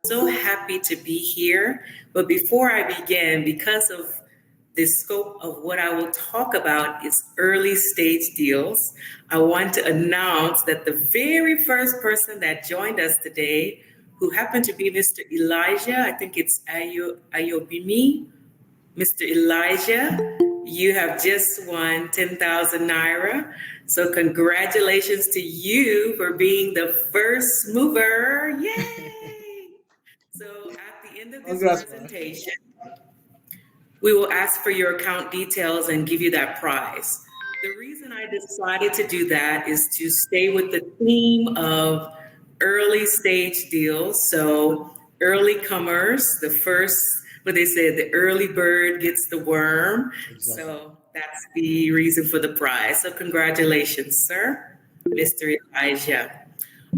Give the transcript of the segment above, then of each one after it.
So happy to be here. But before I begin, because of the scope of what I will talk about is early stage deals, I want to announce that the very first person that joined us today, who happened to be Mr. Elijah, I think it's Ayobimi, Mr. Elijah, you have just won 10,000 Naira. So congratulations to you for being the first mover. Yay! So at the end of this Congrats, man. presentation, we will ask for your account details and give you that prize. The reason I decided to do that is to stay with the theme of early stage deals. So early comers, the first, what they said, the early bird gets the worm. Exactly. So that's the reason for the prize. So congratulations, sir, Mr. Elijah.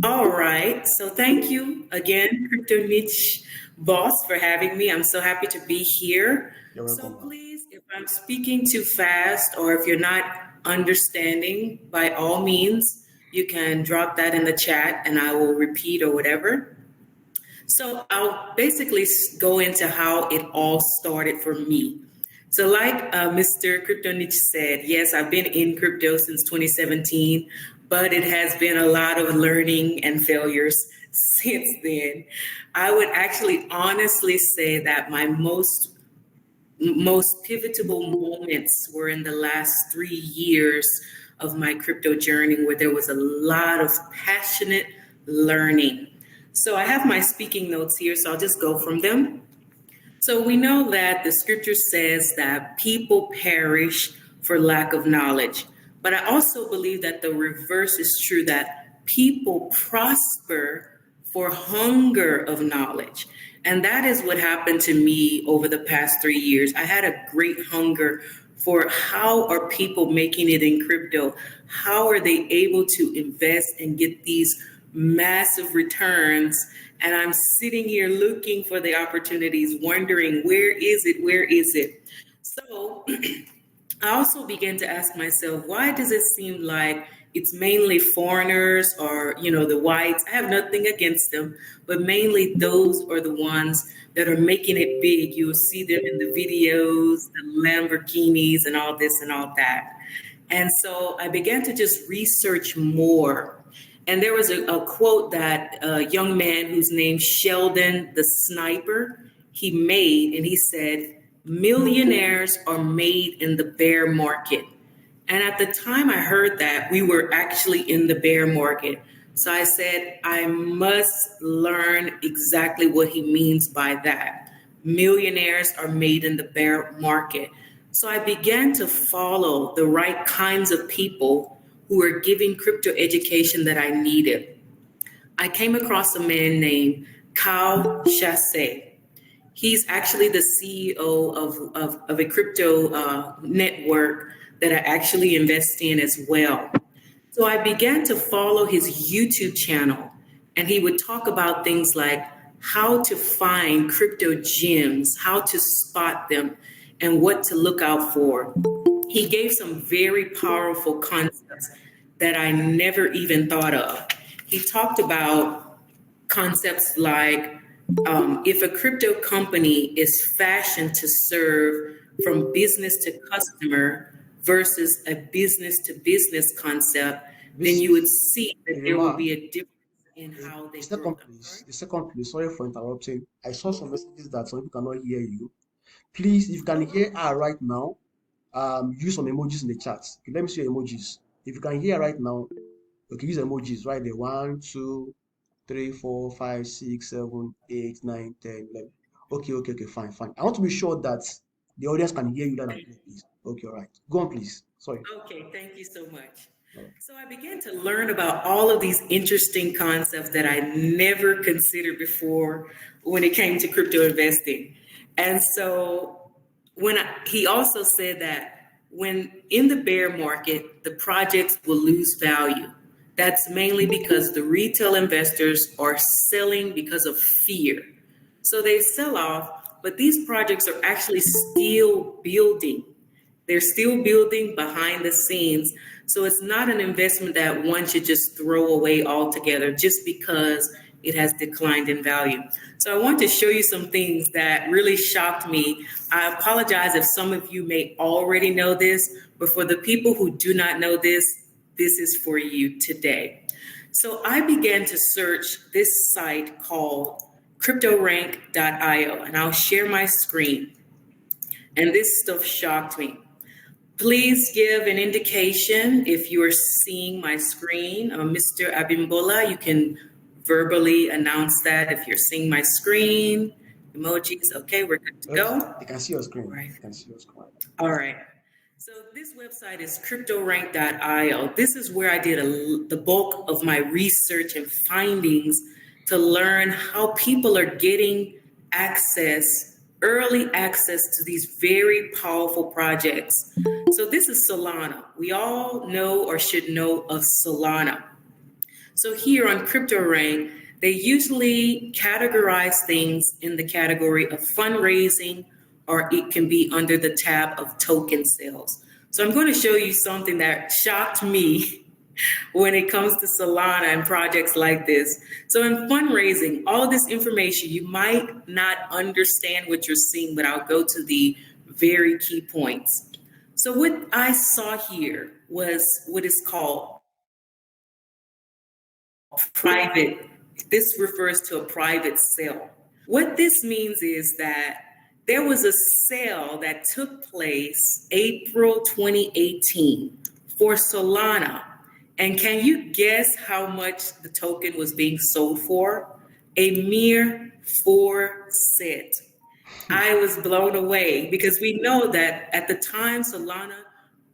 All right. So thank you again, Crypto Niche Boss, for having me. I'm so happy to be here. You're So welcome, man. please, if I'm speaking too fast or if you're not understanding, by all means, you can drop that in the chat and I will repeat or whatever. So I'll basically go into how it all started for me. So like Mr. Crypto Niche said, yes, I've been in crypto since 2017, but it has been a lot of learning and failures since then. I would actually honestly say that my most pivotal moments were in the last 3 years of my crypto journey where there was a lot of passionate learning. So I have my speaking notes here, so I'll just go from them. So we know that the scripture says that people perish for lack of knowledge. But I also believe that the reverse is true, that people prosper for hunger of knowledge. And that is what happened to me over the past 3 years. I had a great hunger for how are people making it in crypto? How are they able to invest and get these massive returns? And I'm sitting here looking for the opportunities, wondering, where is it? Where is it? So I also began to ask myself, why does it seem like it's mainly foreigners or, the whites? I have nothing against them, but mainly those are the ones that are making it big. You'll see them in the videos, the Lamborghinis and all this and all that. And so I began to just research more. And there was a quote that a young man who's named Sheldon the Sniper, he made, and he said, millionaires are made in the bear market. And at the time I heard that, we were actually in the bear market. So I said, I must learn exactly what he means by that. Millionaires are made in the bear market. So I began to follow the right kinds of people who were giving crypto education that I needed. I came across a man named Kyle Chasse. He's actually the CEO of a crypto network that I actually invest in as well. So I began to follow his YouTube channel, and he would talk about things like how to find crypto gems, how to spot them, and what to look out for. He gave some very powerful concepts that I never even thought of. He talked about concepts like if a crypto company is fashioned to serve from business to customer versus a business to business concept, then you would see that there will Irima, be a difference in how the they second work. I'm please. sorry. The second please. Sorry for interrupting. I saw some messages that some people cannot hear you. Please, if you can hear her right now, use some emojis in the chat. Okay, let me see your emojis. If you can hear right now, okay, use emojis right there. 1, 2, 3, 4, 5, 6, 7, 8, 9, 10, 11. Okay, fine, fine. I want to be sure that the audience can hear you loud and clear, please. Okay, all right. Go on, please. Sorry. Okay, thank you so much. All right. So I began to learn about all of these interesting concepts that I never considered before when it came to crypto investing. And so he also said that when in the bear market, the projects will lose value. That's mainly because the retail investors are selling because of fear. So they sell off, but these projects are actually still building. They're still building behind the scenes. So it's not an investment that one should just throw away altogether just because it has declined in value. So I want to show you some things that really shocked me. I apologize if some of you may already know this, but for the people who do not know this, this is for you today. So I began to search this site called cryptorank.io, and I'll share my screen. And this stuff shocked me. Please give an indication if you are seeing my screen. Mr. Abimbola, you can verbally announce that if you're seeing my screen. Emojis, okay, we're good to go. They can see your screen. Right. They can see your screen. All right. So this website is cryptorank.io. This is where I did the bulk of my research and findings to learn how people are getting early access to these very powerful projects. So this is Solana. We all know or should know of Solana. So here on CryptoRank, they usually categorize things in the category of fundraising, or it can be under the tab of token sales. So I'm going to show you something that shocked me when it comes to Solana and projects like this. So in fundraising, all of this information, you might not understand what you're seeing, but I'll go to the very key points. So what I saw here was what is called private. This refers to a private sale. What this means is that there was a sale that took place April 2018 for Solana. And can you guess how much the token was being sold for? A mere 4 cents. I was blown away because we know that at the time Solana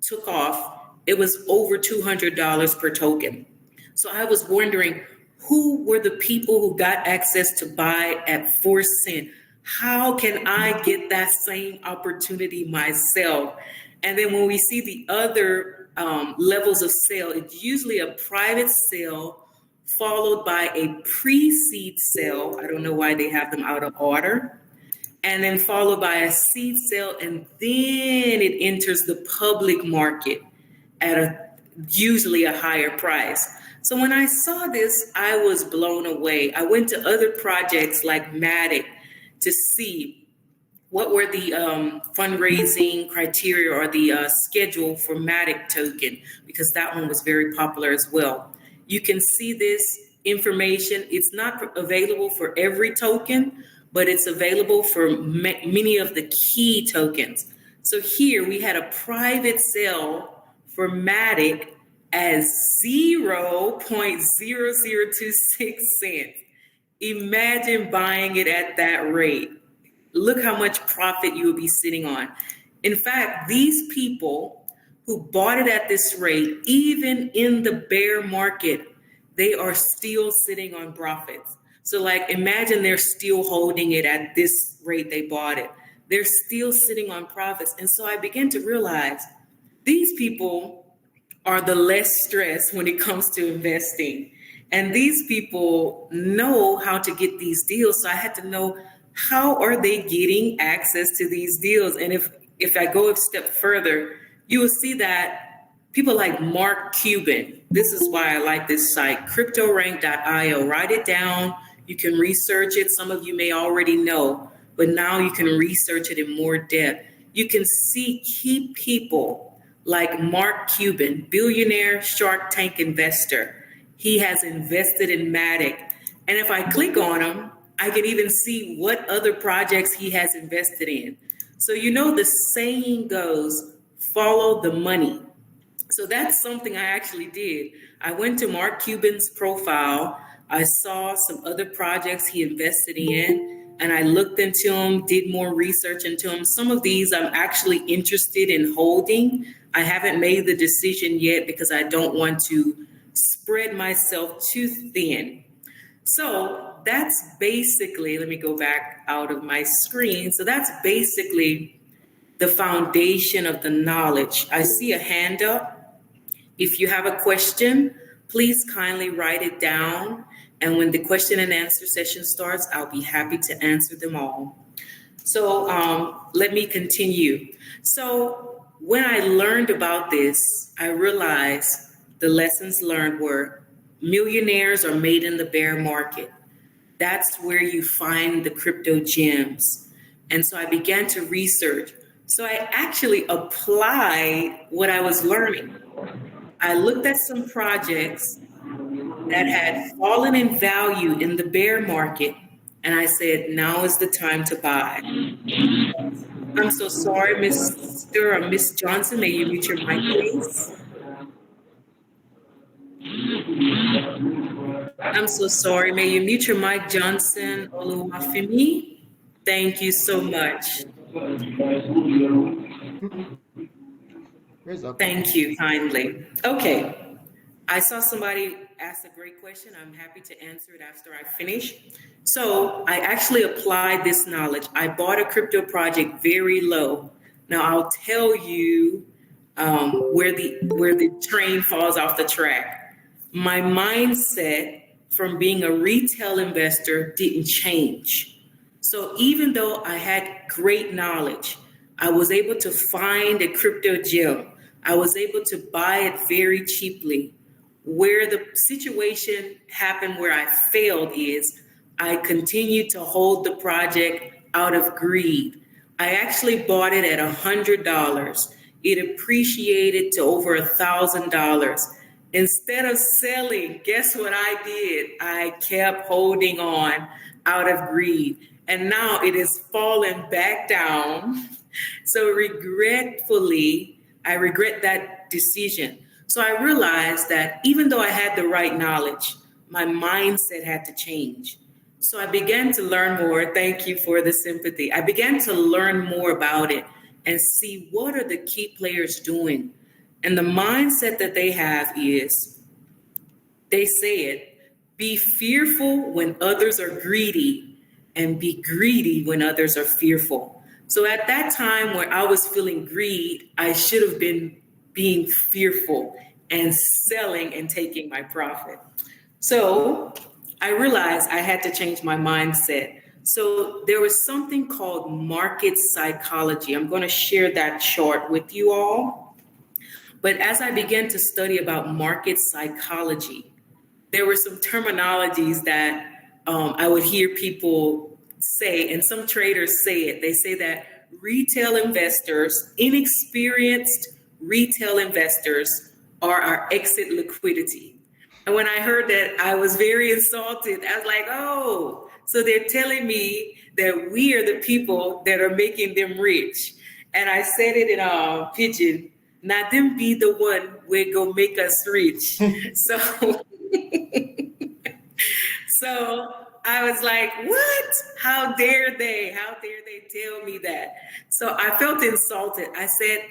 took off, it was over $200 per token. So I was wondering, who were the people who got access to buy at 4 cents? How can I get that same opportunity myself? And then when we see the other levels of sale, it's usually a private sale followed by a pre-seed sale. I don't know why they have them out of order. And then followed by a seed sale, and then it enters the public market at usually a higher price. So when I saw this, I was blown away. I went to other projects like Matic to see what were the fundraising criteria or the schedule for Matic token, because that one was very popular as well. You can see this information. It's not available for every token, but it's available for many of the key tokens. So here we had a private sale for Matic as 0.0026 cents. Imagine buying it at that rate. Look how much profit you will be sitting on. In fact, these people who bought it at this rate, even in the bear market, they are still sitting on profits. So like, imagine they're still holding it at this rate they bought it. They're still sitting on profits. And so I began to realize these people are the less stressed when it comes to investing. And these people know how to get these deals. So I had to know, how are they getting access to these deals? And if I go a step further, you will see that people like Mark Cuban, this is why I like this site, cryptorank.io. Write it down. You can research it. Some of you may already know, but now you can research it in more depth. You can see key people like Mark Cuban, billionaire Shark Tank investor. He has invested in Matic. And if I click on him, I can even see what other projects he has invested in. So you know the saying goes, follow the money. So that's something I actually did. I went to Mark Cuban's profile. I saw some other projects he invested in, and I looked into them, did more research into them. Some of these I'm actually interested in holding. I haven't made the decision yet because I don't want to spread myself too thin. So that's basically, let me go back out of my screen. So that's basically the foundation of the knowledge. I see a hand up. If you have a question, please kindly write it down. And when the question and answer session starts, I'll be happy to answer them all. So let me continue. So when I learned about this, I realized the lessons learned were millionaires are made in the bear market. that's where you find the crypto gems. And so I began to research. So I actually applied what I was learning. I looked at some projects that had fallen in value in the bear market, and I said, now is the time to buy. I'm so sorry, Mr. or Miss Johnson. May you mute your mic, please? I'm so sorry. May you mute your mic, Johnson Oluwafemi? Thank you so much. Where's that? Thank you kindly. Okay. I saw somebody ask a great question. I'm happy to answer it after I finish. So I actually applied this knowledge. I bought a crypto project very low. Now I'll tell you where the train falls off the track. My mindset from being a retail investor didn't change. So even though I had great knowledge, I was able to find a crypto gem. I was able to buy it very cheaply. Where the situation happened where I failed is I continued to hold the project out of greed. I actually bought it at $100. It appreciated to over $1,000. Instead of selling, guess what I did? I kept holding on out of greed. And now it has fallen back down. So regretfully, I regret that decision. So I realized that even though I had the right knowledge, my mindset had to change. So I began to learn more. Thank you for the sympathy. I began to learn more about it and see what are the key players doing. And the mindset that they have is, they say it, be fearful when others are greedy and be greedy when others are fearful. So at that time where I was feeling greed, I should have been being fearful and selling and taking my profit. So I realized I had to change my mindset. So there was something called market psychology. I'm going to share that chart with you all. But as I began to study about market psychology, there were some terminologies that I would hear people say, and some traders say it. They say that retail investors, inexperienced retail investors, are our exit liquidity. And when I heard that, I was very insulted. I was like, oh, so they're telling me that we are the people that are making them rich. And I said it in Pidgin, not them be the one we go make us rich. So, so I was like, what? How dare they? How dare they tell me that? So I felt insulted. I said,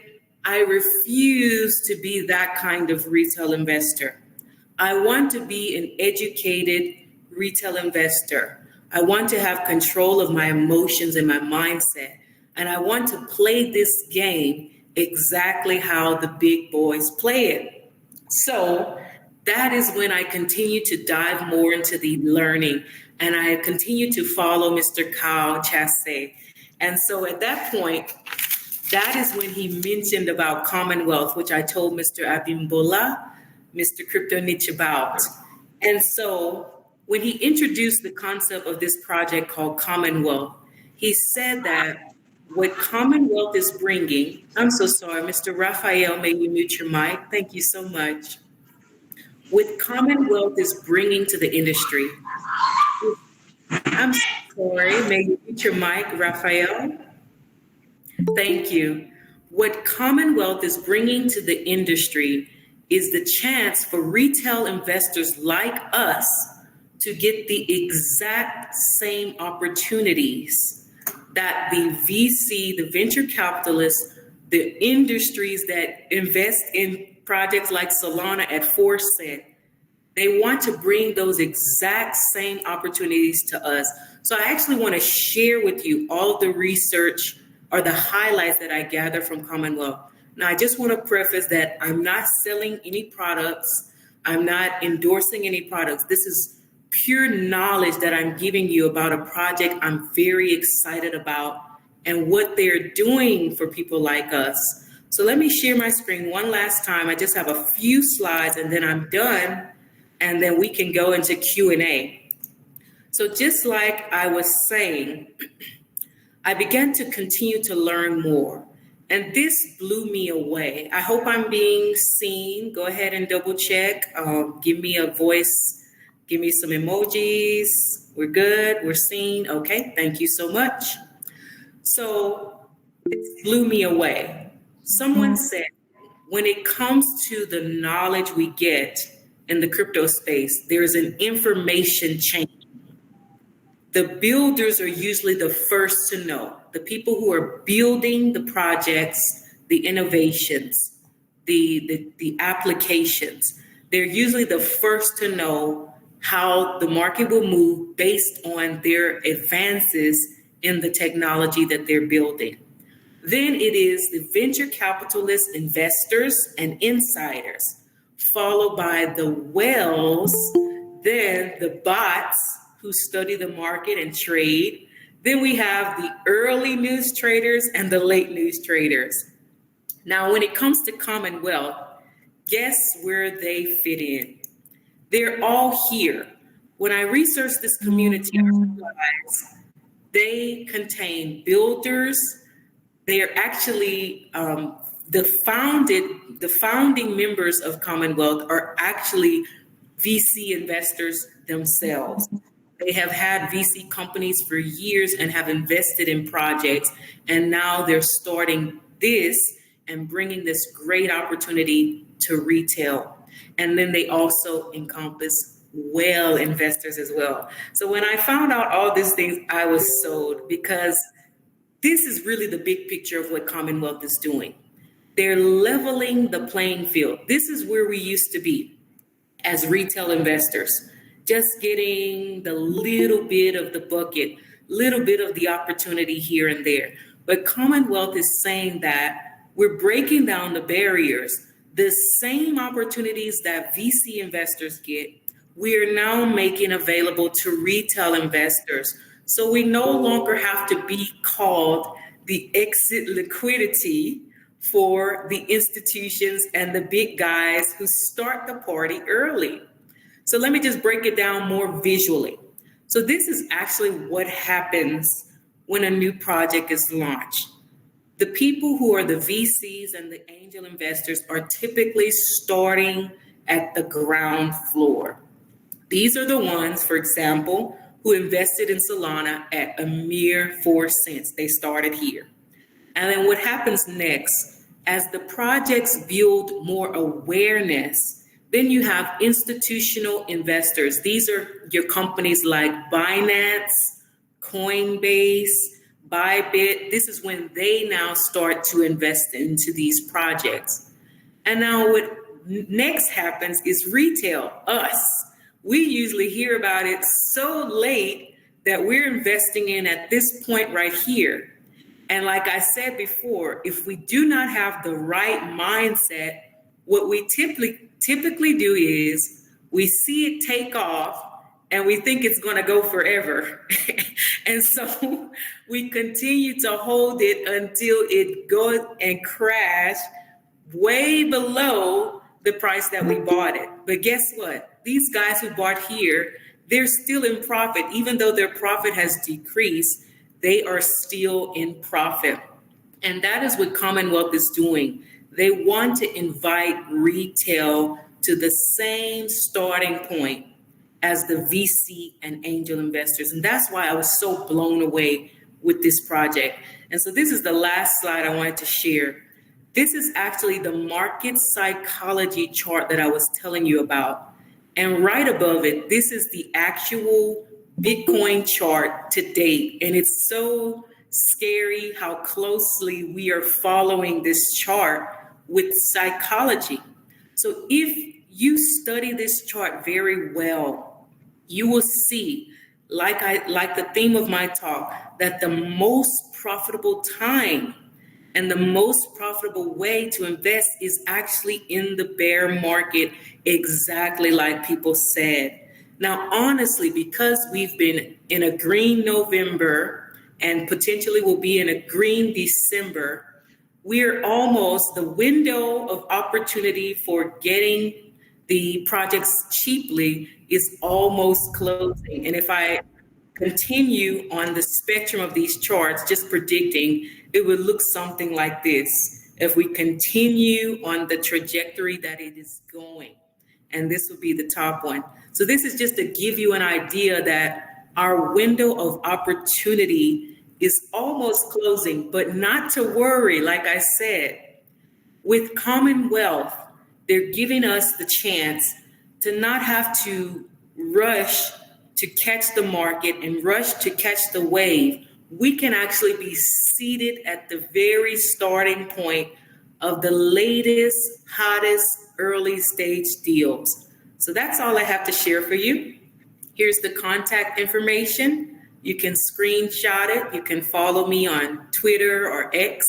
I refuse to be that kind of retail investor. I want to be an educated retail investor. I want to have control of my emotions and my mindset. And I want to play this game exactly how the big boys play it. So that is when I continue to dive more into the learning, and I continue to follow Mr. Kyle Chasse. And so at that point, that is when he mentioned about Commonwealth, which I told Mr. Abimbola, Mr. Crypto Niche about. And so when he introduced the concept of this project called Commonwealth, he said that what Commonwealth is bringing, I'm so sorry, Mr. Raphael, may you mute your mic? Thank you so much. What Commonwealth is bringing to the industry, I'm sorry, may you mute your mic, Raphael? Thank you. What Commonwealth is bringing to the industry is the chance for retail investors like us to get the exact same opportunities that the VC, the venture capitalists, the industries that invest in projects like Solana at 4%, they want to bring those exact same opportunities to us. So I actually want to share with you all the research or the highlights that I gather from Commonwealth. Now, I just want to preface that I'm not selling any products. I'm not endorsing any products. This is pure knowledge that I'm giving you about a project I'm very excited about and what they're doing for people like us. So let me share my screen one last time. I just have a few slides and then I'm done, and then we can go into Q&A. So just like I was saying, I began to continue to learn more. And this blew me away. I hope I'm being seen. Go ahead and double check. Give me a voice. Give me some emojis. We're good. We're seen. Okay. Thank you so much. So it blew me away. Someone said, when it comes to the knowledge we get in the crypto space, there's an information chain. The builders are usually the first to know. The people who are building the projects, the innovations, the applications, they're usually the first to know how the market will move based on their advances in the technology that they're building. Then it is the venture capitalist investors and insiders, followed by the whales, then the bots who study the market and trade. Then we have the early news traders and the late news traders. Now, when it comes to Commonwealth, guess where they fit in? They're all here. When I researched this community, I realized they contain builders. They are actually the founding members of Commonwealth are actually VC investors themselves. They have had VC companies for years and have invested in projects, and now they're starting this and bringing this great opportunity to retail. And then they also encompass whale investors as well. So when I found out all these things, I was sold, because this is really the big picture of what Commonwealth is doing. They're leveling the playing field. This is where we used to be as retail investors, just getting the little bit of the bucket, little bit of the opportunity here and there. But Commonwealth is saying that we're breaking down the barriers. The same opportunities that VC investors get, we are now making available to retail investors. So we no longer have to be called the exit liquidity for the institutions and the big guys who start the party early. So let me just break it down more visually. So this is actually what happens when a new project is launched. The people who are the VCs and the angel investors are typically starting at the ground floor. These are the ones, for example, who invested in Solana at a mere 4 cents. They started here. And then what happens next, as the projects build more awareness, then you have institutional investors. These are your companies like Binance, Coinbase, Bybit. This is when they now start to invest into these projects. And now what next happens is retail, us. We usually hear about it so late that we're investing in at this point right here. And like I said before, if we do not have the right mindset, what we typically do is we see it take off and we think it's going to go forever. And so we continue to hold it until it goes and crash way below the price that we bought it. But guess what? These guys who bought here, they're still in profit. Even though their profit has decreased, they are still in profit. And that is what Commonwealth is doing. They want to invite retail to the same starting point as the VC and angel investors. And that's why I was so blown away with this project. And so this is the last slide I wanted to share. This is actually the market psychology chart that I was telling you about. And right above it, this is the actual Bitcoin chart to date. And it's so scary how closely we are following this chart with psychology. So if you study this chart very well, you will see, like the theme of my talk, that the most profitable time and the most profitable way to invest is actually in the bear market, exactly like people said. Now, honestly, because we've been in a green November and potentially will be in a green December, we're almost, the window of opportunity for getting the projects cheaply is almost closing. And if I continue on the spectrum of these charts, just predicting, it would look something like this if we continue on the trajectory that it is going. And this would be the top one. So this is just to give you an idea that our window of opportunity is almost closing, but not to worry. Like I said, with Commonwealth, they're giving us the chance to not have to rush to catch the market and rush to catch the wave. We can actually be seated at the very starting point of the latest, hottest early stage deals. So that's all I have to share for you. Here's the contact information. You can screenshot it. You can follow me on Twitter or X.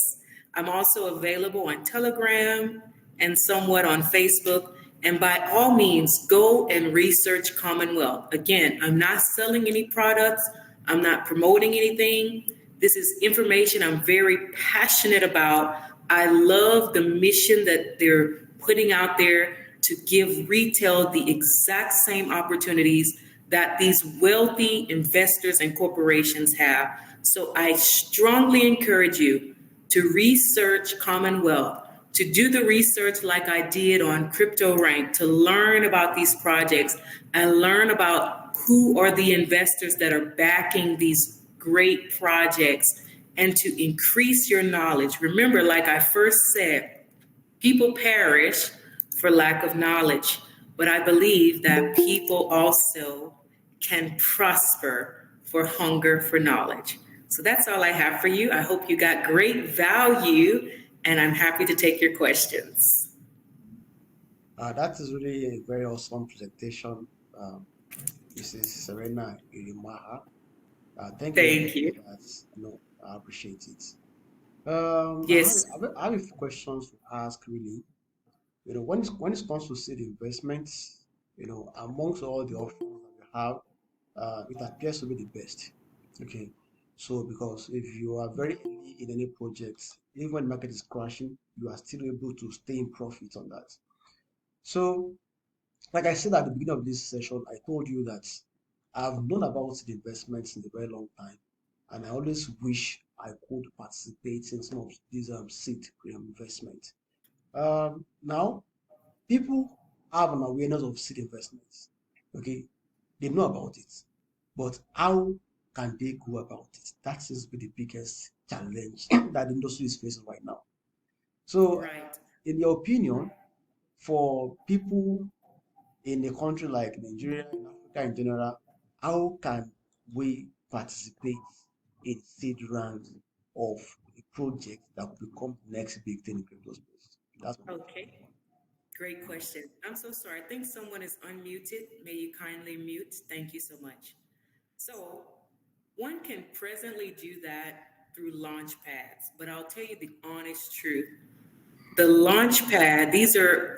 I'm also available on Telegram and somewhat on Facebook. And by all means, go and research Commonwealth. Again, I'm not selling any products. I'm not promoting anything. This is information I'm very passionate about. I love the mission that they're putting out there to give retail the exact same opportunities that these wealthy investors and corporations have. So I strongly encourage you to research Commonwealth, to do the research like I did on CryptoRank, to learn about these projects and learn about who are the investors that are backing these great projects, and to increase your knowledge. Remember, like I first said, people perish for lack of knowledge, but I believe that people also can prosper for hunger for knowledge. So that's all I have for you. I hope you got great value, and I'm happy to take your questions. That is really a very awesome presentation, Mrs. Sarena Irimagha. Thank you very much Thank you. for that. I appreciate it. Yes. I have a few questions to ask, really. When it comes to seed investments, amongst all the options that we have, it appears to be the best. Okay. So because if you are very early in any project, even when the market is crashing, you are still able to stay in profit on that. So, like I said at the beginning of this session, I told you that I've known about seed investments in a very long time, and I always wish I could participate in some of these seed investments. Now, people have an awareness of seed investments. Okay, they know about it, but how can they go about it? That is the biggest challenge that the industry is facing right now. So, Right. in your opinion, for people in a country like Nigeria, in Africa in general, how can we participate in seed rounds of a project that will become the next big thing in crypto space? That's my question. Okay. Great question. I'm so sorry. I think someone is unmuted. May you kindly mute? Thank you so much. So, one can presently do that through launch pads, but I'll tell you the honest truth. The launch pad, these are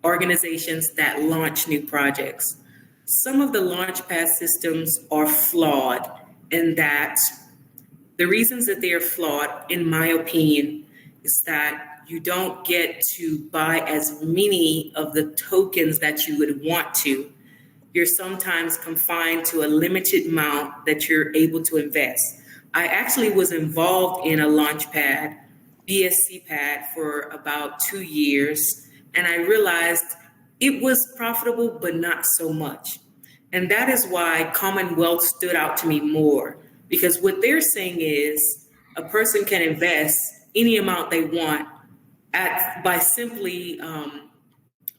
organizations that launch new projects. Some of the launch pad systems are flawed in that the reasons that they are flawed, in my opinion, is that you don't get to buy as many of the tokens that you would want to. You're sometimes confined to a limited amount that you're able to invest. I actually was involved in a launch pad, BSC pad, for about 2 years, and I realized it was profitable, but not so much. And that is why Commonwealth stood out to me more, because what they're saying is a person can invest any amount they want by simply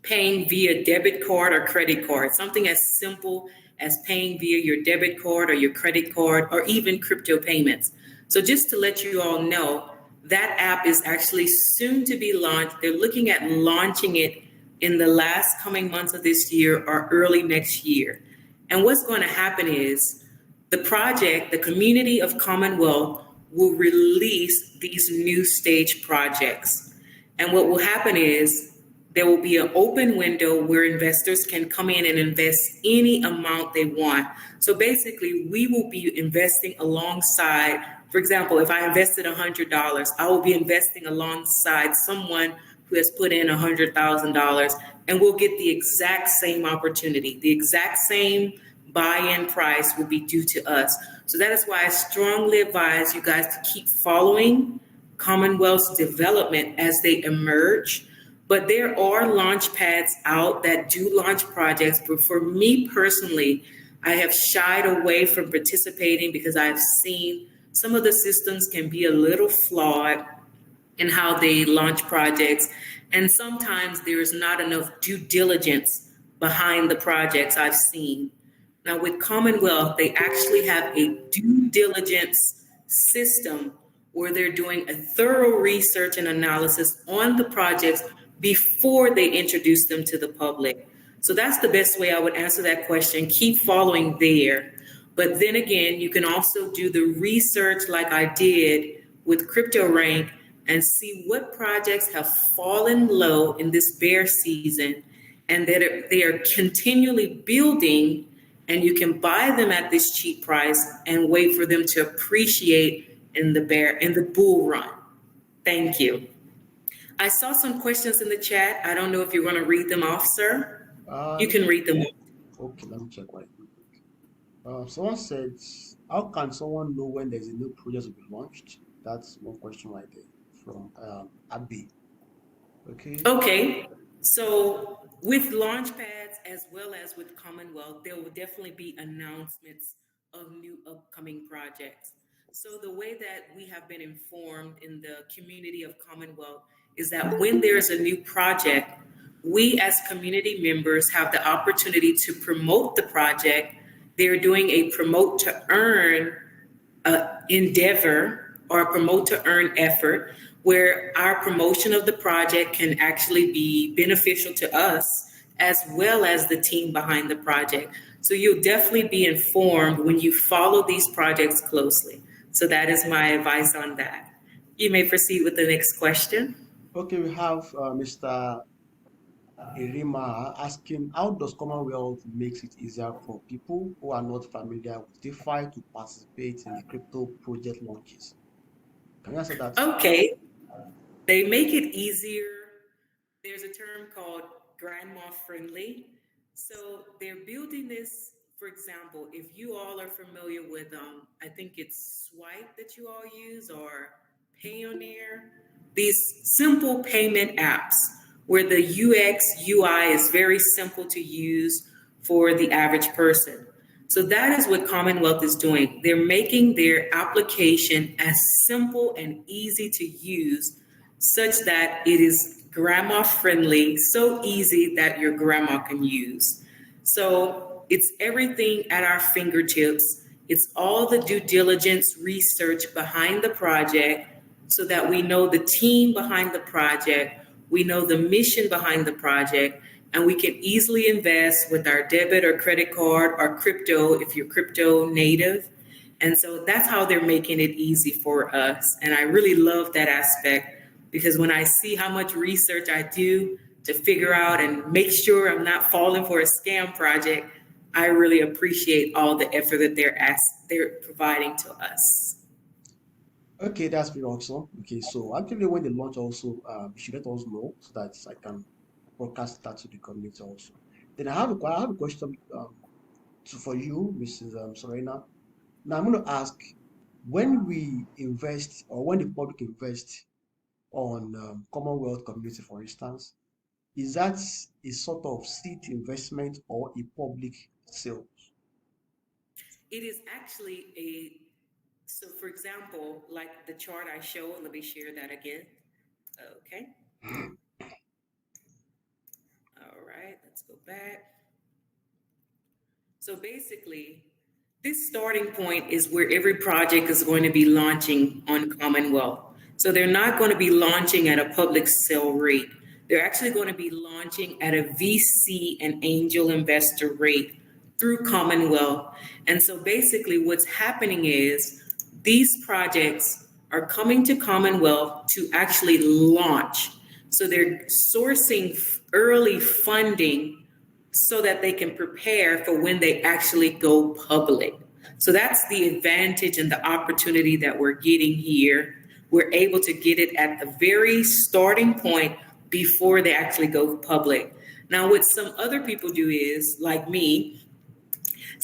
paying via debit card or credit card, something as simple as paying via your debit card or your credit card or even crypto payments. So just to let you all know, that app is actually soon to be launched. They're looking at launching it in the last coming months of this year or early next year. And what's going to happen is the project, the community of Commonwealth, will release these new stage projects. And what will happen is there will be an open window where investors can come in and invest any amount they want. So basically, we will be investing alongside, for example, if I invested $100, I will be investing alongside someone who has put in $100,000, and we'll get the exact same opportunity, the exact same buy-in price will be due to us. So that is why I strongly advise you guys to keep following Commonwealth's development as they emerge. But there are launch pads out that do launch projects. But for me personally, I have shied away from participating because I've seen some of the systems can be a little flawed in how they launch projects. And sometimes there is not enough due diligence behind the projects I've seen. Now, with Commonwealth, they actually have a due diligence system where they're doing a thorough research and analysis on the projects before they introduce them to the public. So that's the best way I would answer that question. Keep following there. But then again, you can also do the research like I did with CryptoRank and see what projects have fallen low in this bear season and that they are continually building, and you can buy them at this cheap price and wait for them to appreciate in the bull run. Thank you. I saw some questions in the chat. I don't know if you want to read them off, sir. You can read them off. Okay, let me check right quick. Someone said, how can someone know when there's a new project to be launched? That's one question right there from Abby. Okay. So with launch pads as well as with Commonwealth, there will definitely be announcements of new upcoming projects. So the way that we have been informed in the community of Commonwealth is that when there's a new project, we as community members have the opportunity to promote the project. They're doing a promote to earn endeavor or a promote to earn effort where our promotion of the project can actually be beneficial to us as well as the team behind the project. So you'll definitely be informed when you follow these projects closely. So that is my advice on that. You may proceed with the next question. Okay, we have Mr. Irimagha asking, how does Commonwealth makes it easier for people who are not familiar with DeFi to participate in the crypto project launches? Can you answer that? Okay, they make it easier. There's a term called grandma friendly. So they're building this, for example, if you all are familiar with, I think it's Swipe that you all use or Payoneer, these simple payment apps where the UX, UI is very simple to use for the average person. So that is what Commonwealth is doing. They're making their application as simple and easy to use such that it is grandma friendly, so easy that your grandma can use. So it's everything at our fingertips. It's all the due diligence research behind the project so that we know the team behind the project, we know the mission behind the project, and we can easily invest with our debit or credit card or crypto if you're crypto native. And so that's how they're making it easy for us. And I really love that aspect because when I see how much research I do to figure out and make sure I'm not falling for a scam project, I really appreciate all the effort that they're providing to us. Okay, that's pretty awesome. Okay, so actually when they launch also, you should let us know so that I can broadcast that to the community also. Then I have a question for you, Mrs. Sarena. Now I'm going to ask, when we invest or when the public invests on Commonwealth community, for instance, is that a sort of seed investment or a public sale? It is actually so for example, like the chart I showed, let me share that again. Okay. All right, let's go back. So basically, this starting point is where every project is going to be launching on Commonwealth. So they're not going to be launching at a public sale rate. They're actually going to be launching at a VC and angel investor rate through Commonwealth. And so basically what's happening is these projects are coming to Commonwealth to actually launch. So they're sourcing early funding so that they can prepare for when they actually go public. So that's the advantage and the opportunity that we're getting here. We're able to get it at the very starting point before they actually go public. Now, what some other people do is, like me,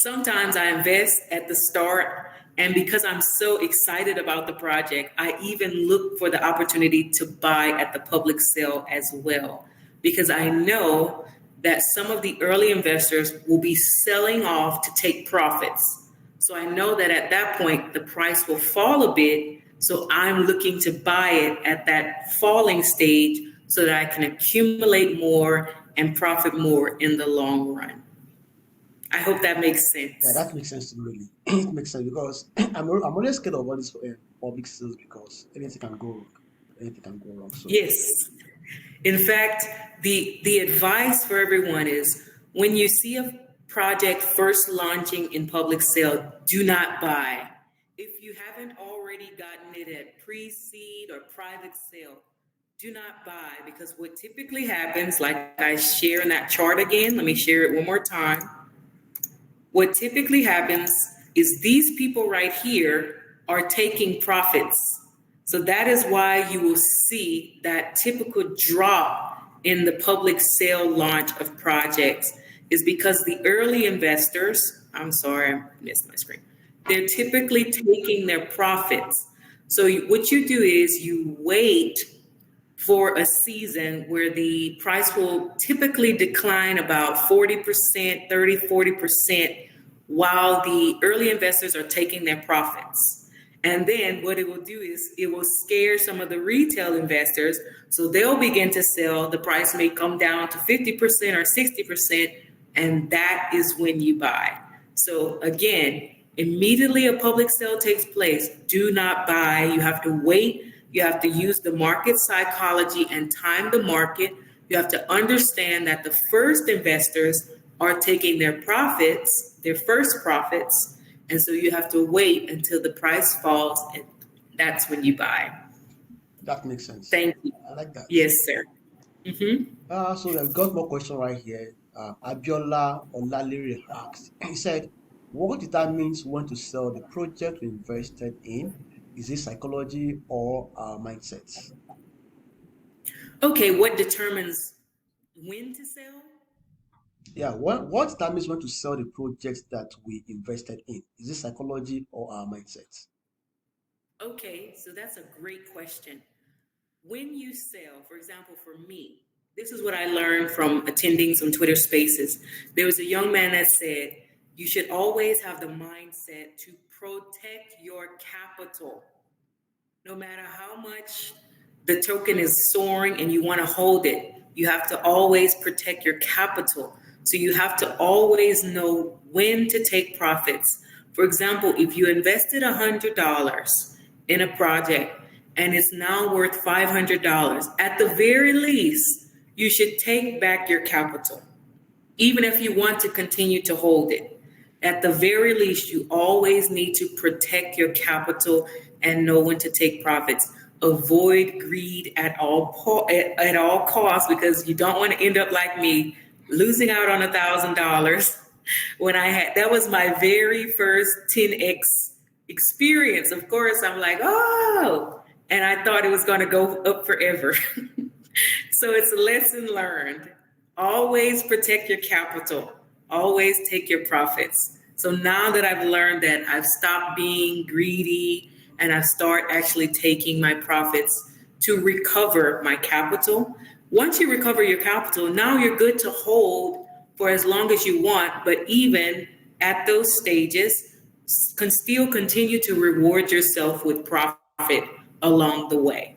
Sometimes I invest at the start, and because I'm so excited about the project, I even look for the opportunity to buy at the public sale as well, because I know that some of the early investors will be selling off to take profits. So I know that at that point, the price will fall a bit. So I'm looking to buy it at that falling stage so that I can accumulate more and profit more in the long run. I hope that makes Yeah, sense. that makes sense to me, really. It makes sense because I'm always scared of all these public sales because anything can go wrong. Anything can go wrong. So Yes. In fact, the advice for everyone is when you see a project first launching in public sale, do not buy. If you haven't already gotten it at pre-seed or private sale, do not buy because what typically happens, like I share in that chart again, let me share it one more time. What typically happens is these people right here are taking profits. So that is why you will see that typical drop in the public sale launch of projects is because the early investors, I'm sorry, I missed my screen. They're typically taking their profits. So what you do is you wait for a season where the price will typically decline about 40%, 30, 40%, while the early investors are taking their profits. And then what it will do is it will scare some of the retail investors. So they'll begin to sell. The price may come down to 50% or 60%. And that is when you buy. So again, immediately a public sale takes place, do not buy. You have to wait. You have to use the market psychology and time the market. You have to understand that the first investors are taking their profits, their first profits. And so you have to wait until the price falls, and that's when you buy. that makes sense. Thank you. I like that. Yes, sir. Mm-hmm. So we've got more question right here. Abiola Olalere asked. He said, "What determines when to sell the project we invested in? Is it psychology or our mindsets?" Okay, what determines when to sell? Yeah, what determines when to sell the project that we invested in? Is it psychology or our mindsets? Okay, so that's a great question. When you sell, for example, for me, this is what I learned from attending some Twitter spaces. There was a young man that said, you should always have the mindset to protect your capital. No matter how much the token is soaring and you want to hold it, you have to always protect your capital. So you have to always know when to take profits. For example, if you invested $100 in a project and it's now worth $500, at the very least, you should take back your capital even if you want to continue to hold it. At the very least, you always need to protect your capital and know when to take profits. Avoid greed at all costs because you don't want to end up like me, losing out on $1,000 when I had that was my very first 10x experience. Of course, I'm like, oh, and I thought it was going to go up forever. So it's a lesson learned. Always protect your capital. Always take your profits. So now that I've learned that, I've stopped being greedy and I've started actually taking my profits to recover my capital. Once you recover your capital, now you're good to hold for as long as you want. But even at those stages, can still continue to reward yourself with profit along the way.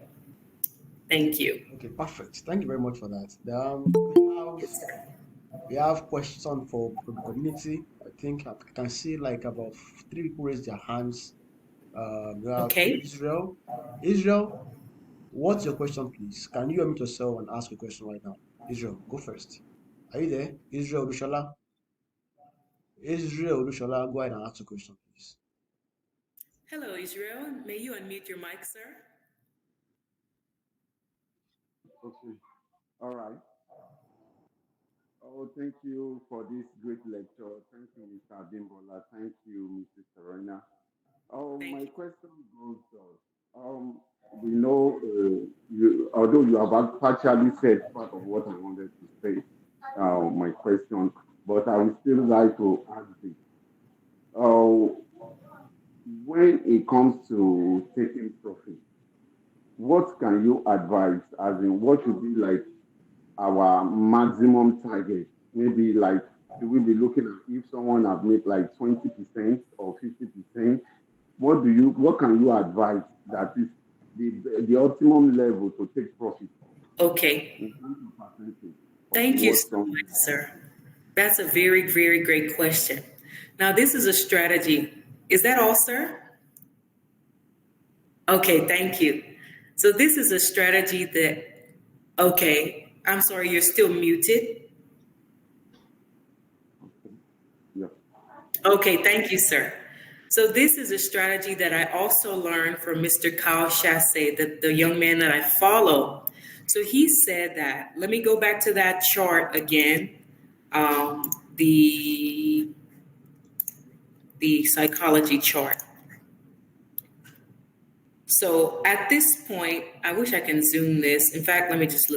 Thank you. Okay, perfect. Thank you very much for that. Yes, sir. We have question from the community. I think I can see like about three people raise their hands. We have Okay. Israel. Israel, what's your question, please? Can you unmute yourself and ask a question right now? Israel, go first. Are you there? Israel Lushala? Israel Lushala, go ahead and ask a question, please. Hello, Israel. May you unmute your mic, sir? Okay. All right. Oh, thank you for this great lecture. Thank you, Mr. Abimbola. Thank you, Mrs. Sarena. Thank My you. question goes thus. We know, although you have partially said part of what I wanted to say, my question, but I would still like to ask this. Uh, when it comes to taking profit, what can you advise? As in, what should be like our maximum target? Maybe like, should we be looking at if someone have made like 20% or 50%? What can you advise that is the optimum level to take profit Okay. in terms of percentage of Thank you what so some. much, sir. That's a very, very great question. Now, this is a strategy. Is that all, sir? Okay, thank you. So this is a strategy that, okay, I'm sorry, you're still muted. Okay. Yeah. Okay, thank you, sir. So this is a strategy that I also learned from Mr. Kyle Chasse, the young man that I follow. So he said that, let me go back to that chart again. Um, the the psychology chart. So at this point, I wish I can zoom this. In fact, let me just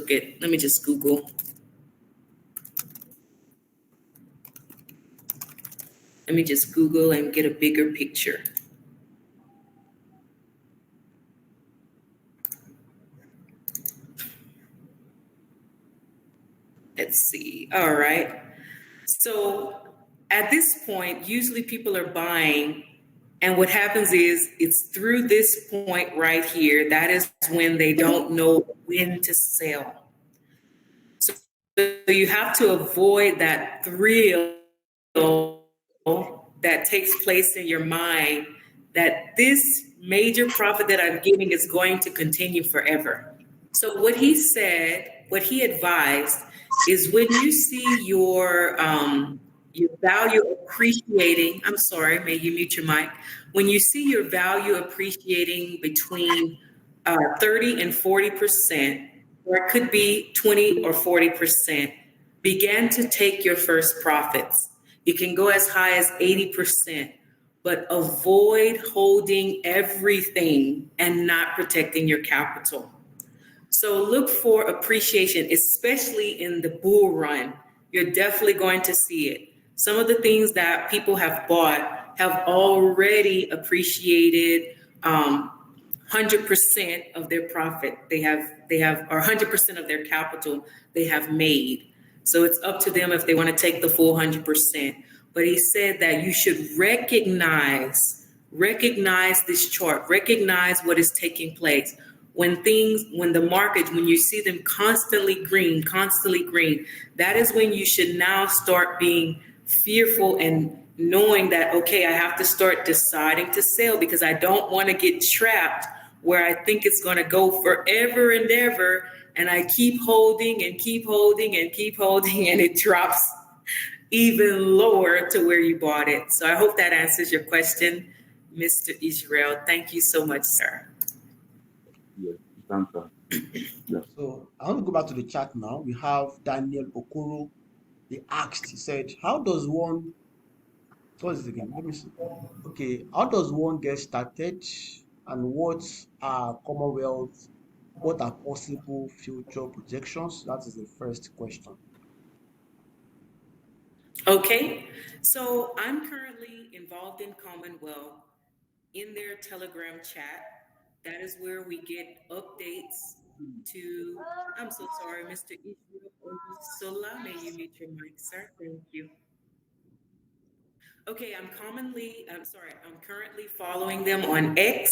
Google. Let me just Google and get a bigger picture. Let's see. All right. So at this point, usually people are buying, and what happens is it's through this point right here. That is when they don't know when to sell. So you have to avoid that thrill that takes place in your mind that this major profit that I'm getting is going to continue forever. So what he said, what he advised is when you see your value appreciating, I'm sorry, may you mute your mic. When you see your value appreciating between 30 and 40%, or it could be 20 or 40%, begin to take your first profits. You can go as high as 80%, but avoid holding everything and not protecting your capital. So look for appreciation, especially in the bull run. You're definitely going to see it. Some of the things that people have bought have already appreciated 100% of their profit. Or 100% of their capital they have made. So it's up to them if they want to take the full 100%. But he said that you should recognize this chart, recognize what is taking place. When the market, when you see them constantly green, that is when you should now start being fearful and knowing that, okay, I have to start deciding to sell because I don't want to get trapped where I think it's going to go forever and ever. And I keep holding and keep holding and keep holding, and it drops even lower to where you bought it. So I hope that answers your question, Mr. Israel. Thank you so much, sir. Yes. Answer. Yeah. So I want to go back to the chat now. We have Daniel Okoro. He asked, he said, how does one, what is it again? Let me see. Okay, how does one get started and what are Commonwealth, what are possible future projections? That is the first question. Okay, so I'm currently involved in Commonwealth in their Telegram chat. That is where we get updates to, I'm so sorry, Mr. Israel Sola. May you mute your mic, sir? Thank you. Okay, I'm currently following them on X.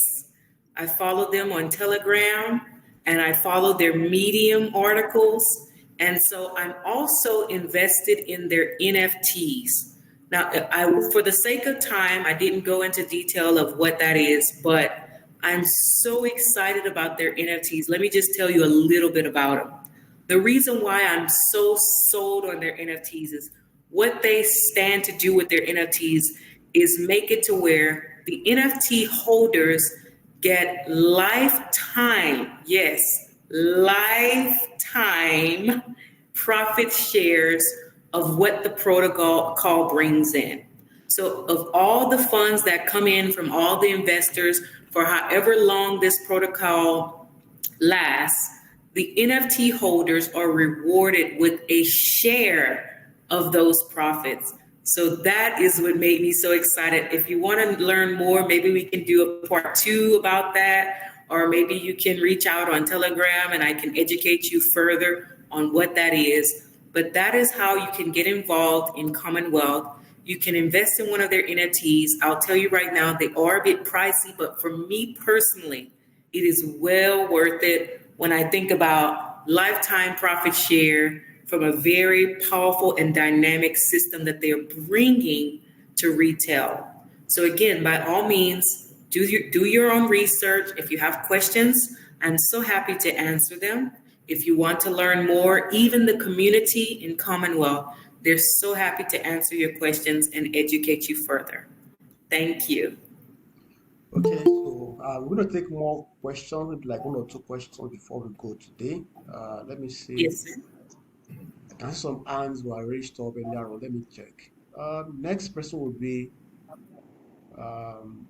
I follow them on Telegram, and I follow their Medium articles. And so I'm also invested in their NFTs. Now, for the sake of time, I didn't go into detail of what that is, but I'm so excited about their NFTs. Let me just tell you a little bit about them. The reason why I'm so sold on their NFTs is what they stand to do with their NFTs is make it to where the NFT holders get lifetime, yes, lifetime profit shares of what the protocol brings in. So of all the funds that come in from all the investors for however long this protocol lasts, the NFT holders are rewarded with a share of those profits. So that is what made me so excited. If you want to learn more, maybe we can do a part two about that, or maybe you can reach out on Telegram and I can educate you further on what that is. But that is how you can get involved in Commonwealth. You can invest in one of their NFTs. I'll tell you right now, they are a bit pricey, but for me personally, it is well worth it when I think about lifetime profit share from a very powerful and dynamic system that they're bringing to retail. So again, by all means, do your own research. If you have questions, I'm so happy to answer them. If you want to learn more, even the community in Commonwealth, they're so happy to answer your questions and educate you further. Thank you. Okay, so we're gonna take more questions, maybe like one or two questions before we go today. Let me see. Yes, sir. I can see some hands were raised up earlier on. Let me check. Next person will be um,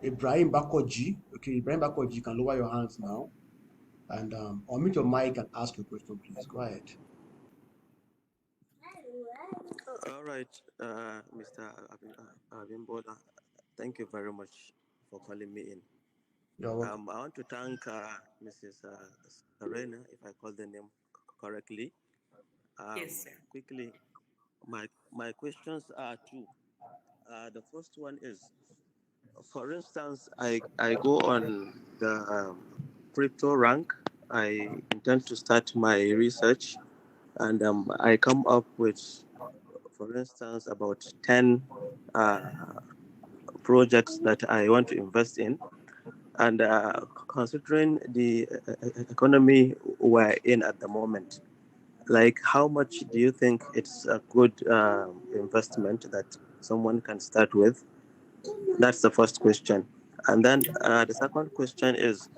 Ibrahim Bakoji. Okay, Ibrahim Bakoji, you can lower your hands now and unmute your mic and ask your question, please. Go ahead. All right, Mr. Abimbola, thank you very much for calling me in. You're welcome. I want to thank Mrs. Sarena, if I call the name correctly. Yes, sir. Quickly, my questions are two. The first one is, for instance, I go on the crypto rank. I intend to start my research, and I come up with, for instance, about 10 uh, projects that I want to invest in. And considering the economy we're in at the moment, like how much do you think it's a good investment that someone can start with? That's the first question. And then the second question is,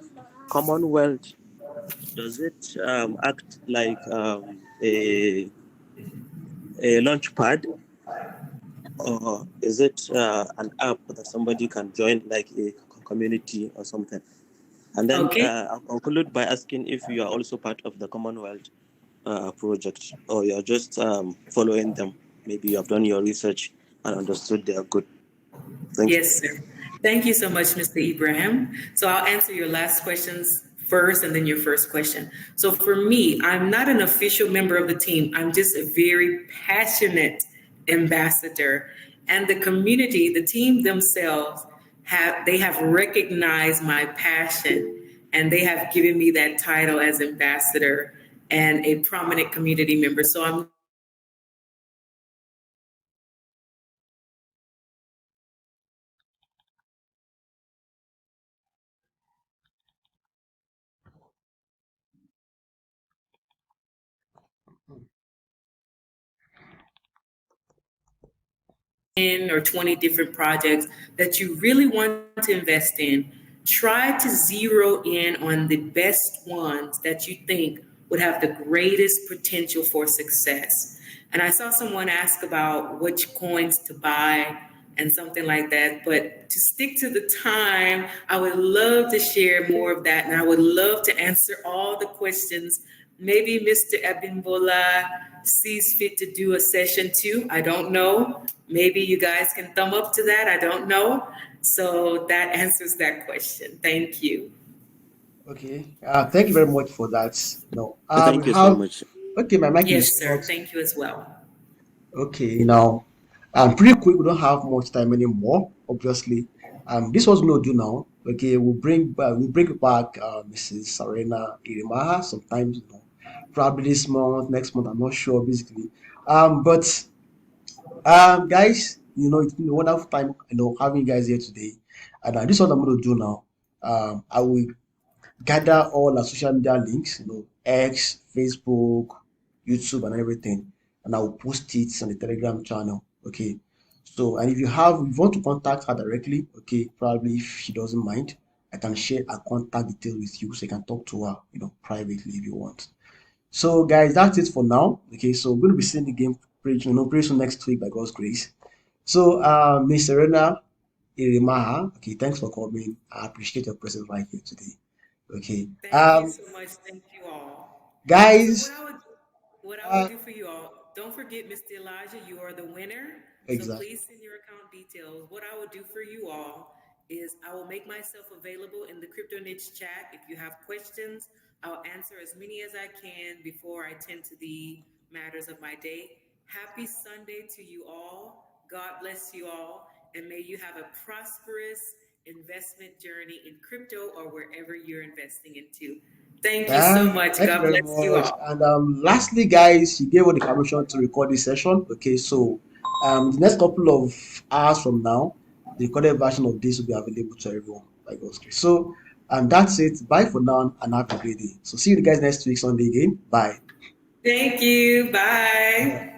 Commonwealth, does it act like a launch pad, or is it an app that somebody can join, like a community or something? And then Okay. I'll conclude by asking if you are also part of the Commonwealth project, or you're just following them. Maybe you have done your research and understood they are good. Thank you. Yes, sir. Thank you so much, Mr. Ibrahim. So I'll answer your last questions first and then your first question. So for me, I'm not an official member of the team. I'm just a very passionate ambassador. And the community, the team themselves, have recognized my passion and they have given me that title as ambassador and a prominent community member. So I'm Hmm. 10 or 20 different projects that you really want to invest in, try to zero in on the best ones that you think would have the greatest potential for success. And I saw someone ask about which coins to buy and something like that. But to stick to the time, I would love to share more of that. And I would love to answer all the questions. Maybe Mr. Abimbola sees fit to do a session two. I don't know. Maybe you guys can thumb up to that. I don't know. So that answers that question. Thank you. Okay. Thank you very much for that. No. We Thank you so have. much. Okay, my mic is Yes, sir. not. Thank you as well. Okay, now, pretty quick. We don't have much time anymore. Obviously, this was no do now. Okay, we'll bring back Mrs. Sarena Irimagha sometimes. Probably this month, next month. I'm not sure. Basically, but guys, it's been a wonderful time. Having you guys here today, and this is what I'm going to do now. I will gather all our social media links, X, Facebook, YouTube, and everything, and I will post it on the Telegram channel. Okay. So, and if you want to contact her directly, okay, probably if she doesn't mind, I can share her contact details with you so you can talk to her, privately if you want. So, guys, that's it for now. Okay, so we're going to be seeing the game pretty soon next week by God's grace. So, Miss Serena Irimaha, okay, thanks for coming. I appreciate your presence right here today. Okay. Thank you so much. Thank you all. So Guys, what I would uh, do for you all. don't forget, Mr. Elijah, you are the winner. So Exactly. please send your account details. What I will do for you all is I will make myself available in the Crypto Niche chat. If you have questions, I'll answer as many as I can before I tend to the matters of my day. Happy Sunday to you all. God bless you all. And may you have a prosperous investment journey in crypto or wherever you're investing into. Thank you so much. Thank you God very bless you much. all. And lastly, guys, you gave us the permission to record this session. Okay, so the next couple of hours from now, the recorded version of this will be available to everyone by God's grace. So, and that's it. Bye for now, and have a great day. So, see you guys next week Sunday again. Bye. Thank you. Bye.